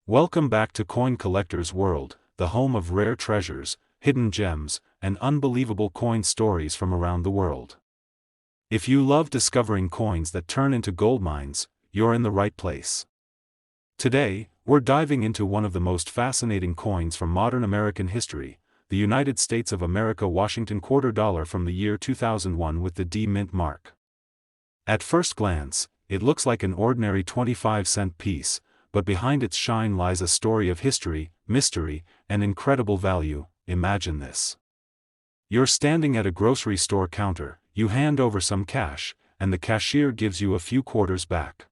Welcome back to Coin Collector's World, the home of rare treasures, hidden gems, and unbelievable coin stories from around the world. If you love discovering coins that turn into gold mines, you're in the right place. Today, we're diving into one of the most fascinating coins from modern American history, the United States of America Washington quarter dollar from the year 2001 with the D Mint mark. At first glance, it looks like an ordinary 25-cent piece, but behind its shine lies a story of history, mystery, and incredible value. Imagine this. You're standing at a grocery store counter, you hand over some cash, and the cashier gives you a few quarters back.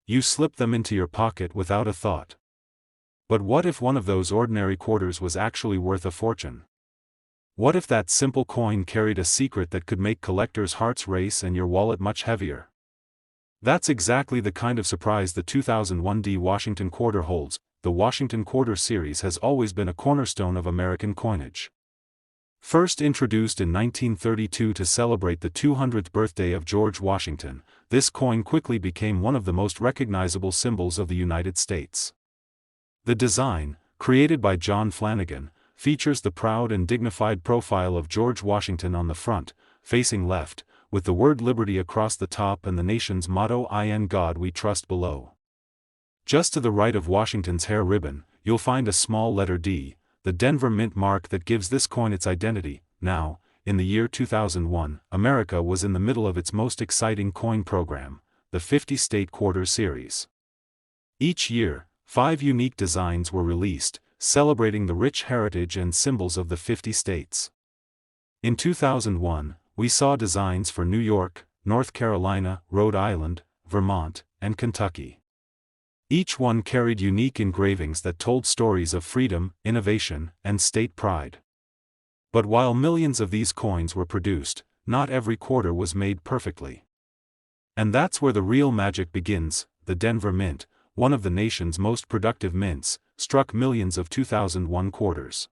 You slip them into your pocket without a thought. But what if one of those ordinary quarters was actually worth a fortune? What if that simple coin carried a secret that could make collectors' hearts race and your wallet much heavier? That's exactly the kind of surprise the 2001 D Washington quarter holds. The Washington Quarter series has always been a cornerstone of American coinage. First introduced in 1932 to celebrate the 200th birthday of George Washington, this coin quickly became one of the most recognizable symbols of the United States. The design, created by John Flanagan, features the proud and dignified profile of George Washington on the front, facing left, with the word Liberty across the top and the nation's motto "In God We Trust" below. Just to the right of Washington's hair ribbon, you'll find a small letter D, the Denver Mint mark that gives this coin its identity. Now, in the year 2001, America was in the middle of its most exciting coin program, the 50-state quarter series. Each year, 5 unique designs were released, celebrating the rich heritage and symbols of the 50 states. In 2001, we saw designs for New York, North Carolina, Rhode Island, Vermont, and Kentucky. Each one carried unique engravings that told stories of freedom, innovation, and state pride. But while millions of these coins were produced, not every quarter was made perfectly. And that's where the real magic begins. The Denver Mint, one of the nation's most productive mints, struck millions of 2001 quarters.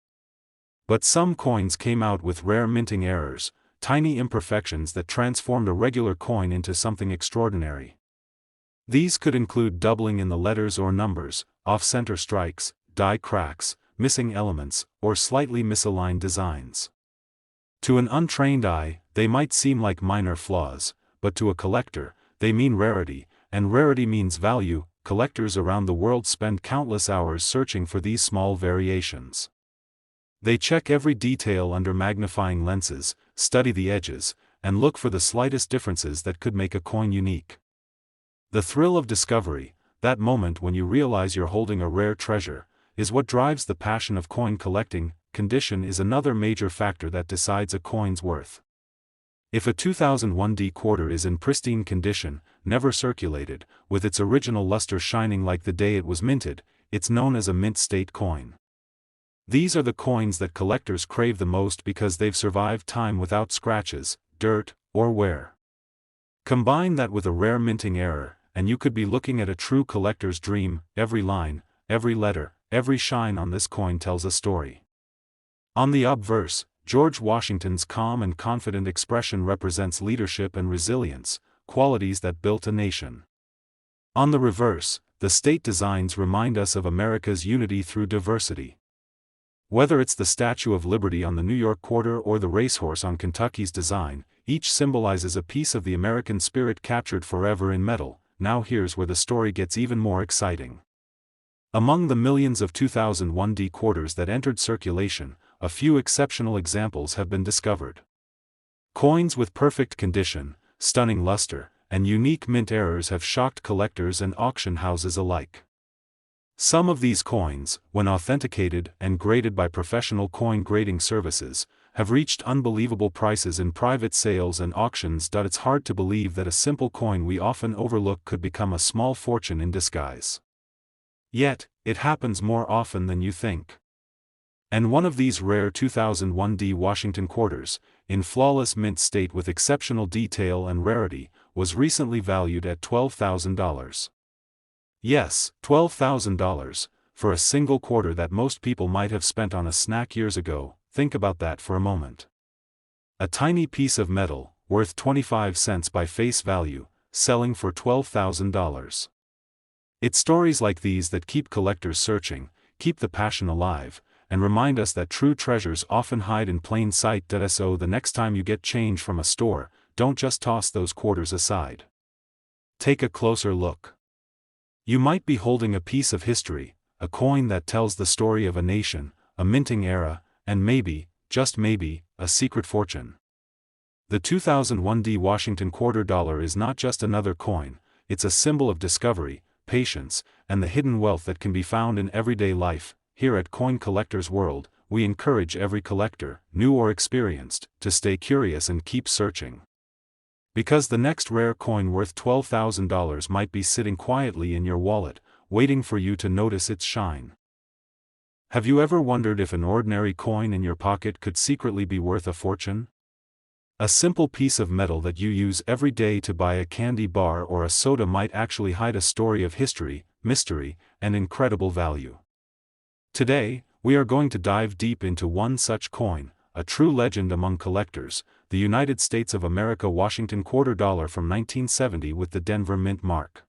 But some coins came out with rare minting errors, tiny imperfections that transformed a regular coin into something extraordinary. These could include doubling in the letters or numbers, off-center strikes, die cracks, missing elements, or slightly misaligned designs. To an untrained eye, they might seem like minor flaws, but to a collector, they mean rarity, and rarity means value. Collectors around the world spend countless hours searching for these small variations. They check every detail under magnifying lenses, study the edges, and look for the slightest differences that could make a coin unique. The thrill of discovery, that moment when you realize you're holding a rare treasure, is what drives the passion of coin collecting. Condition is another major factor that decides a coin's worth. If a 2001 D quarter is in pristine condition, never circulated, with its original luster shining like the day it was minted, it's known as a mint state coin. These are the coins that collectors crave the most because they've survived time without scratches, dirt, or wear. Combine that with a rare minting error, and you could be looking at a true collector's dream. Every line, every letter, every shine on this coin tells a story. On the obverse, George Washington's calm and confident expression represents leadership and resilience, qualities that built a nation. On the reverse, the state designs remind us of America's unity through diversity. Whether it's the Statue of Liberty on the New York quarter or the racehorse on Kentucky's design, each symbolizes a piece of the American spirit captured forever in metal. Now here's where the story gets even more exciting. Among the millions of 2001 D quarters that entered circulation, a few exceptional examples have been discovered. Coins with perfect condition, stunning luster, and unique mint errors have shocked collectors and auction houses alike. Some of these coins, when authenticated and graded by professional coin grading services, have reached unbelievable prices in private sales and auctions. It's hard to believe that a simple coin we often overlook could become a small fortune in disguise. Yet, it happens more often than you think. And one of these rare 2001 D Washington quarters, in flawless mint state with exceptional detail and rarity, was recently valued at $12,000. Yes, $12,000, for a single quarter that most people might have spent on a snack years ago. Think about that for a moment. A tiny piece of metal, worth 25 cents by face value, selling for $12,000. It's stories like these that keep collectors searching, keep the passion alive, and remind us that true treasures often hide in plain sight. So the next time you get change from a store, don't just toss those quarters aside. Take a closer look. You might be holding a piece of history, a coin that tells the story of a nation, a minting era, and maybe, just maybe, a secret fortune. The 2001 Washington quarter dollar is not just another coin, it's a symbol of discovery, patience, and the hidden wealth that can be found in everyday life. Here at Coin Collector's World, we encourage every collector, new or experienced, to stay curious and keep searching. Because the next rare coin worth $12,000 might be sitting quietly in your wallet, waiting for you to notice its shine. Have you ever wondered if an ordinary coin in your pocket could secretly be worth a fortune? A simple piece of metal that you use every day to buy a candy bar or a soda might actually hide a story of history, mystery, and incredible value. Today, we are going to dive deep into one such coin, a true legend among collectors, the United States of America Washington quarter dollar from 1970 with the Denver Mint mark.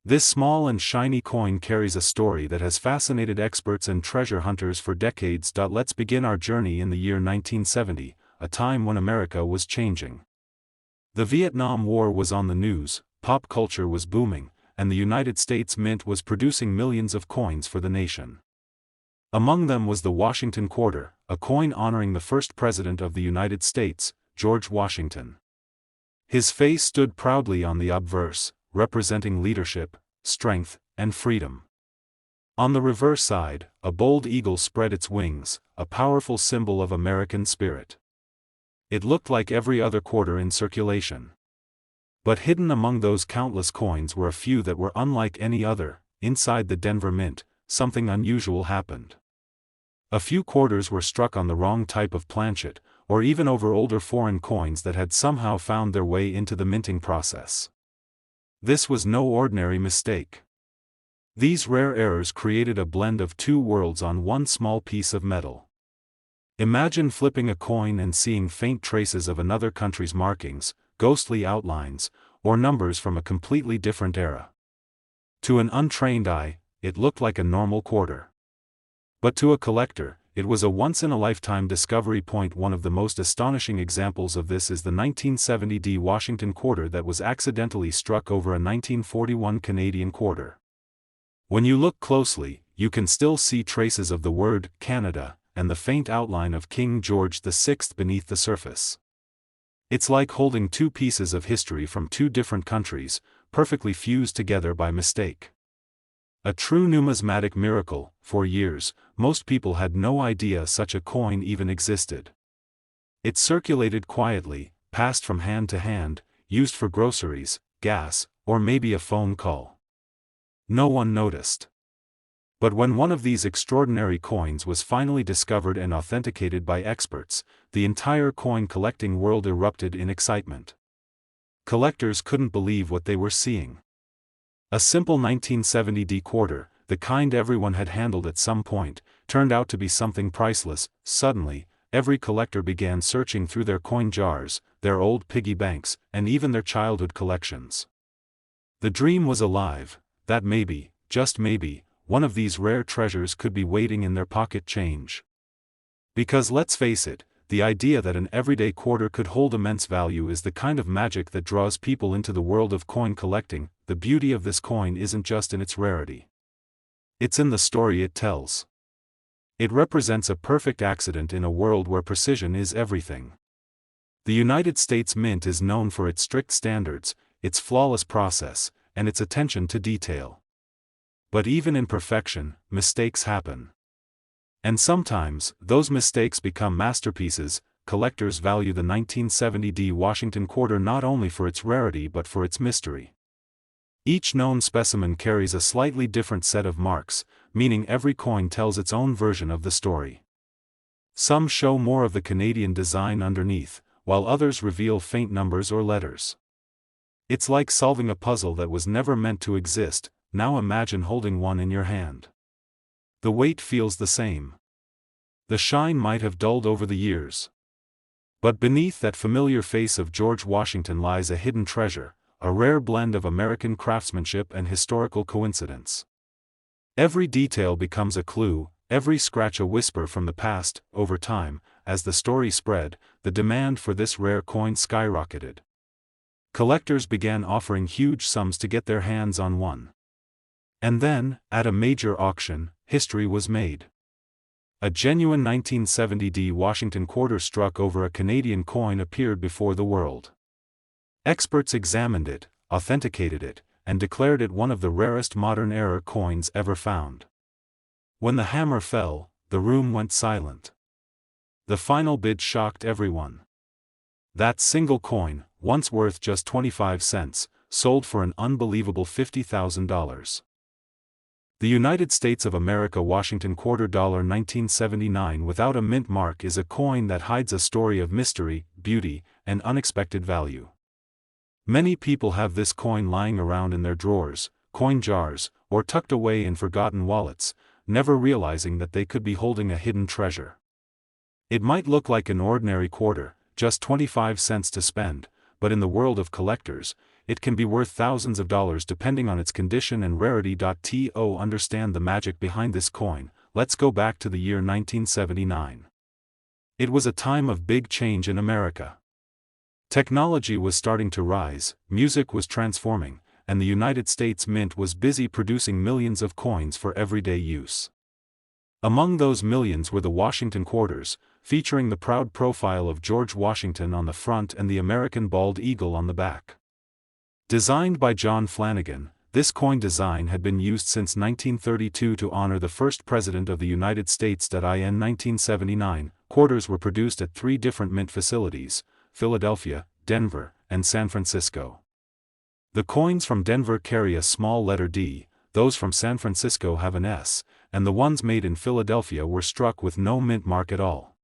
This small and shiny coin carries a story that has fascinated experts and treasure hunters for decades. Let's begin our journey in the year 1970, a time when America was changing. The Vietnam War was on the news, pop culture was booming, and the United States Mint was producing millions of coins for the nation. Among them was the Washington quarter, a coin honoring the first president of the United States, George Washington. His face stood proudly on the obverse, representing leadership, strength, and freedom. On the reverse side, a bold eagle spread its wings, a powerful symbol of American spirit. It looked like every other quarter in circulation. But hidden among those countless coins were a few that were unlike any other. Inside the Denver Mint, something unusual happened. A few quarters were struck on the wrong type of planchet, or even over older foreign coins that had somehow found their way into the minting process. This was no ordinary mistake. These rare errors created a blend of two worlds on one small piece of metal. Imagine flipping a coin and seeing faint traces of another country's markings, ghostly outlines, or numbers from a completely different era. To an untrained eye, it looked like a normal quarter. But to a collector, it was a once-in-a-lifetime discovery point. One of the most astonishing examples of this is the 1970 Washington quarter that was accidentally struck over a 1941 Canadian quarter. When you look closely, you can still see traces of the word Canada and the faint outline of King George VI beneath the surface. It's like holding two pieces of history from two different countries, perfectly fused together by mistake. A true numismatic miracle. For years, most people had no idea such a coin even existed. It circulated quietly, passed from hand to hand, used for groceries, gas, or maybe a phone call. No one noticed. But when one of these extraordinary coins was finally discovered and authenticated by experts, the entire coin collecting world erupted in excitement. Collectors couldn't believe what they were seeing. A simple 1970 quarter, the kind everyone had handled at some point, turned out to be something priceless. Suddenly, every collector began searching through their coin jars, their old piggy banks, and even their childhood collections. The dream was alive, that maybe, just maybe, one of these rare treasures could be waiting in their pocket change. Because let's face it, the idea that an everyday quarter could hold immense value is the kind of magic that draws people into the world of coin collecting. The beauty of this coin isn't just in its rarity. It's in the story it tells. It represents a perfect accident in a world where precision is everything. The United States Mint is known for its strict standards, its flawless process, and its attention to detail. But even in perfection, mistakes happen. And sometimes, those mistakes become masterpieces. Collectors value the 1970 Washington quarter not only for its rarity but for its mystery. Each known specimen carries a slightly different set of marks, meaning every coin tells its own version of the story. Some show more of the Canadian design underneath, while others reveal faint numbers or letters. It's like solving a puzzle that was never meant to exist. Now imagine holding one in your hand. The weight feels the same. The shine might have dulled over the years. But beneath that familiar face of George Washington lies a hidden treasure, a rare blend of American craftsmanship and historical coincidence. Every detail becomes a clue, every scratch a whisper from the past. Over time, as the story spread, the demand for this rare coin skyrocketed. Collectors began offering huge sums to get their hands on one. And then, at a major auction, history was made. A genuine 1970 Washington quarter struck over a Canadian coin appeared before the world. Experts examined it, authenticated it, and declared it one of the rarest modern-era coins ever found. When the hammer fell, the room went silent. The final bid shocked everyone. That single coin, once worth just 25 cents, sold for an unbelievable $50,000. The United States of America Washington quarter $1979 without a mint mark is a coin that hides a story of mystery, beauty, and unexpected value. Many people have this coin lying around in their drawers, coin jars, or tucked away in forgotten wallets, never realizing that they could be holding a hidden treasure. It might look like an ordinary quarter, just 25 cents to spend, but in the world of collectors, it can be worth thousands of dollars depending on its condition and rarity. To understand the magic behind this coin, let's go back to the year 1979. It was a time of big change in America. Technology was starting to rise, music was transforming, and the United States Mint was busy producing millions of coins for everyday use. Among those millions were the Washington quarters, featuring the proud profile of George Washington on the front and the American bald eagle on the back. Designed by John Flanagan, this coin design had been used since 1932 to honor the first President of the United States. In 1979, quarters were produced at 3 different mint facilities: Philadelphia, Denver, and San Francisco. The coins from Denver carry a small letter D, those from San Francisco have an S, and the ones made in Philadelphia were struck with no mint mark at all.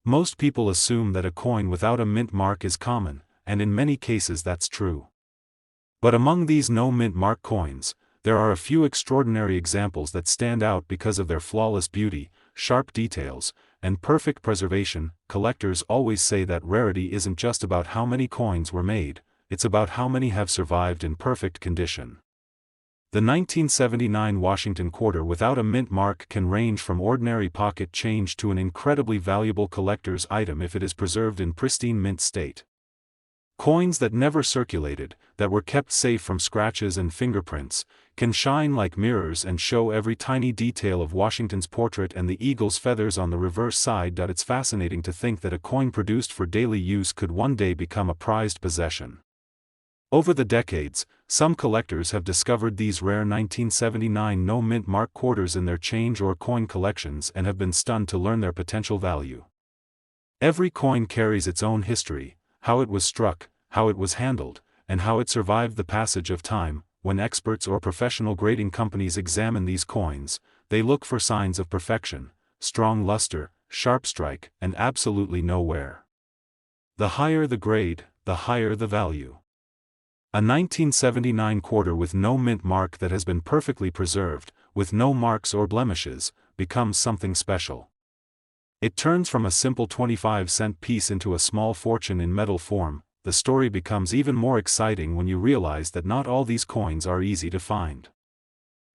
Most people assume that a coin without a mint mark is common, and in many cases that's true. But among these no mint mark coins, there are a few extraordinary examples that stand out because of their flawless beauty, sharp details, and perfect preservation. Collectors always say that rarity isn't just about how many coins were made, it's about how many have survived in perfect condition. The 1979 Washington quarter without a mint mark can range from ordinary pocket change to an incredibly valuable collector's item if it is preserved in pristine mint state. Coins that never circulated, that were kept safe from scratches and fingerprints, can shine like mirrors and show every tiny detail of Washington's portrait and the eagle's feathers on the reverse side. It's fascinating to think that a coin produced for daily use could one day become a prized possession. Over the decades, some collectors have discovered these rare 1979 no mint mark quarters in their change or coin collections and have been stunned to learn their potential value. Every coin carries its own history: how it was struck, how it was handled, and how it survived the passage of time. When experts or professional grading companies examine these coins, they look for signs of perfection: strong luster, sharp strike, and absolutely no wear. The higher the grade, the higher the value. A 1979 quarter with no mint mark that has been perfectly preserved, with no marks or blemishes, becomes something special. It turns from a simple 25-cent piece into a small fortune in metal form. The story becomes even more exciting when you realize that not all these coins are easy to find.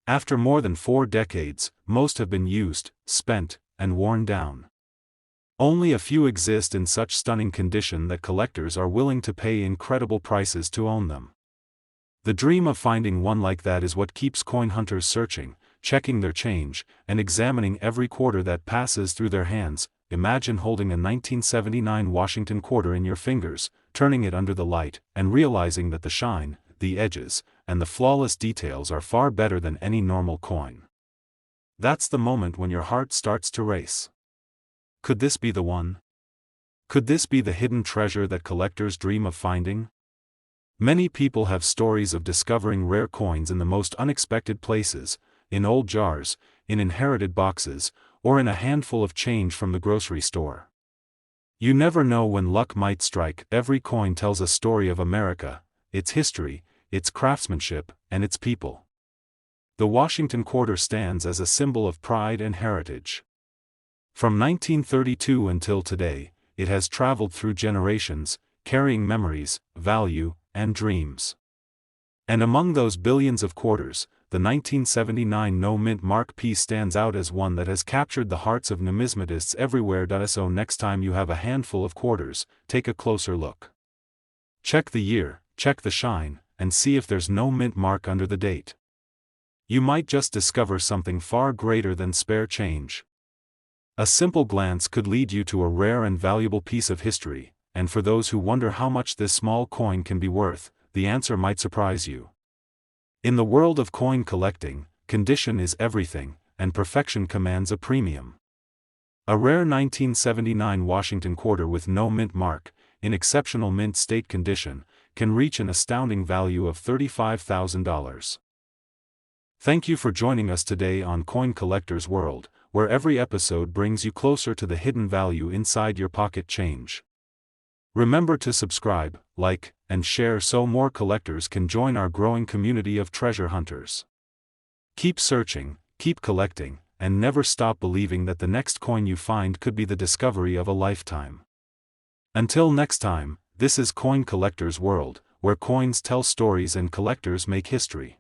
After more than 4 decades, most have been used, spent, and worn down. Only a few exist in such stunning condition that collectors are willing to pay incredible prices to own them. The dream of finding one like that is what keeps coin hunters searching, checking their change, and examining every quarter that passes through their hands. Imagine holding a 1979 Washington quarter in your fingers, turning it under the light, and realizing that the shine, the edges, and the flawless details are far better than any normal coin. That's the moment when your heart starts to race. Could this be the one? Could this be the hidden treasure that collectors dream of finding? Many people have stories of discovering rare coins in the most unexpected places: in old jars, in inherited boxes, or in a handful of change from the grocery store. You never know when luck might strike. Every coin tells a story of America, its history, its craftsmanship, and its people. The Washington quarter stands as a symbol of pride and heritage. From 1932 until today, it has traveled through generations, carrying memories, value, and dreams. And among those billions of quarters, the 1979 no-mint mark piece stands out as one that has captured the hearts of numismatists everywhere. So next time you have a handful of quarters, take a closer look. Check the year, check the shine, and see if there's no mint mark under the date. You might just discover something far greater than spare change. A simple glance could lead you to a rare and valuable piece of history, and for those who wonder how much this small coin can be worth, the answer might surprise you. In the world of coin collecting, condition is everything, and perfection commands a premium. A rare 1979 Washington quarter with no mint mark, in exceptional mint state condition, can reach an astounding value of $35,000. Thank you for joining us today on Coin Collector's World, where every episode brings you closer to the hidden value inside your pocket change. Remember to subscribe, like, and share so more collectors can join our growing community of treasure hunters. Keep searching, keep collecting, and never stop believing that the next coin you find could be the discovery of a lifetime. Until next time, this is Coin Collector's World, where coins tell stories and collectors make history.